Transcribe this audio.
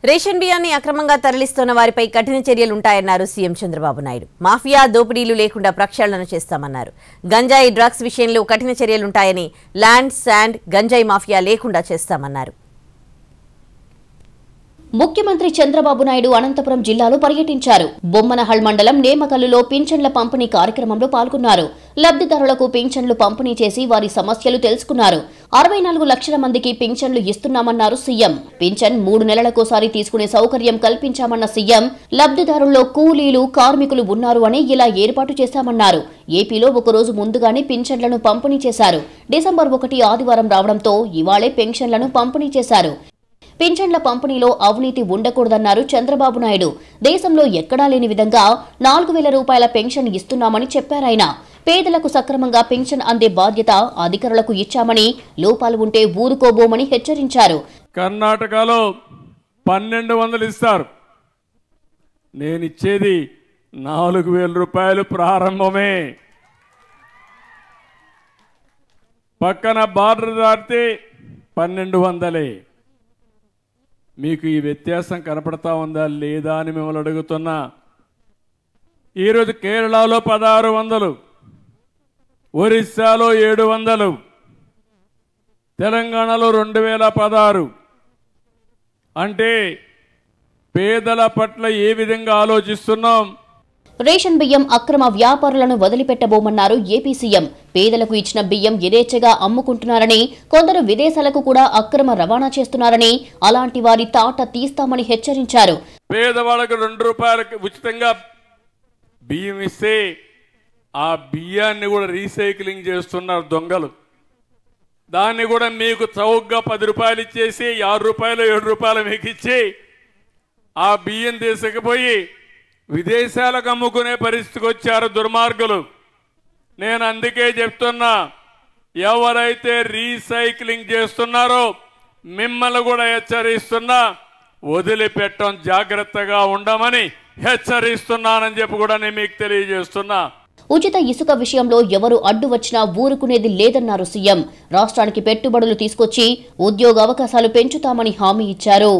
Ration బియ్యాన్ని అక్రమంగా తరలిస్తున్న వారిపై కఠిన చర్యలు ఉంటాయన్నారు సీఎం చంద్రబాబు నాయుడు. మాఫియా దోపిడీలు లేకుండా ప్రక్షాళన చేస్తామన్నారు. గంజాయి డ్రగ్స్ విషయంలో కఠిన చర్యలుంటాయని, ల్యాండ్ శాండ్ గంజాయి మాఫియా లేకుండా చేస్తామన్నారు. ముఖ్యమంత్రి చంద్రబాబు నాయుడు అనంతపురం జిల్లాలో పర్యటించారు. బొమ్మనహల్ మండలం నేమకల్లులో పింఛన్ల పంపిణీ కార్యక్రమంలో పాల్గొన్నారు. లబ్ధిదారులకు పింఛన్లు పంపిణీ చేసి వారి సమస్యలు తెలుసుకున్నారు. 64 లక్షల మందికి పింఛన్లు ఇస్తున్నామన్నారు సీఎం. పింఛన్ 3 నెలలకోసారి తీసుకునే సౌకర్యం కల్పించామన్న సీఎం, లబ్ధిదారుల్లో కూలీలు, కార్మికులు ఉన్నారు అని ఇలా ఏర్పాటు చేశామన్నారు. ఏపీలో ఒకరోజు ముందుగానే పింఛన్లను పంపిణీ చేశారు. డిసెంబర్ 1 ఆదివారం రావడంతో ఇవాళే పెన్షన్లను పంపిణీ చేశారు. పింఛన్ల పంపిణీలో అవినీతి ఉండకూడదన్నారు చంద్రబాబు నాయుడు. దేశంలో ఎక్కడా లేని విధంగా 4000 రూపాయల పెన్షన్ ఇస్తున్నామని చెప్పారాయన. పేదలకు సక్రమంగా పెన్షన్ అందే బాధ్యత అధికారులకు ఇచ్చామని, లోపాలు ఉంటే ఊరుకోబోమని హెచ్చరించారు. కర్ణాటకలో 1200 ఇస్తారు, నేనిచ్చేది 4000 రూపాయలు ప్రారంభమే. పక్కన బార్డర్ దాటితే 1200. మీకు ఈ వ్యత్యాసం కనపడతా ఉందా లేదా అని మిమ్మల్ని అడుగుతున్నా. ఈరోజు కేరళలో 1600, ఒరిస్సాలో 700, తెలంగాణలో 2016. అంటే పేదల పట్ల ఏ విధంగా ఆలోచిస్తున్నాం? రేషన్ బియ్యం అక్రమ వ్యాపారులను వదిలిపెట్టబోమన్నారు ఏపీ సీఎం. పేదలకు ఇచ్చిన బియ్యం యథేచ్ఛగా అమ్ముకుంటున్నారని, కొందరు విదేశాలకు కూడా అక్రమ రవాణా చేస్తున్నారని, అలాంటి వారి తాట తీస్తామని హెచ్చరించారు. పేదవాళ్ళకు 2 రూపాయలకి ఉచితంగా బియ్యం ఇస్తే ఆ బియ్యాన్ని కూడా రీసైక్లింగ్ చేస్తున్నారు దొంగలు. దాన్ని కూడా మీకు చౌకగా 10 రూపాయలు ఇచ్చేసి 6 రూపాయలు 7 రూపాయలు మీకు ఇచ్చి ఆ బియ్యం తీసుకుపోయి విదేశాలకు అమ్ముకునే పరిస్థితికి వచ్చారు దుర్మార్గులు. నేను అందుకే చెప్తున్నా, ఎవరైతే రీసైక్లింగ్ చేస్తున్నారో మిమ్మల్ని కూడా హెచ్చరిస్తున్నా, వదిలిపెట్టడం జాగ్రత్తగా ఉండమని హెచ్చరిస్తున్నానని చెప్పి కూడా నేను మీకు తెలియజేస్తున్నా. ఉచిత ఇసుక విషయంలో ఎవరు అడ్డు వచ్చినా ఊరుకునేది లేదన్నారు సీఎం. రాష్ట్రానికి పెట్టుబడులు తీసుకొచ్చి ఉద్యోగ అవకాశాలు పెంచుతామని హామీ ఇచ్చారు.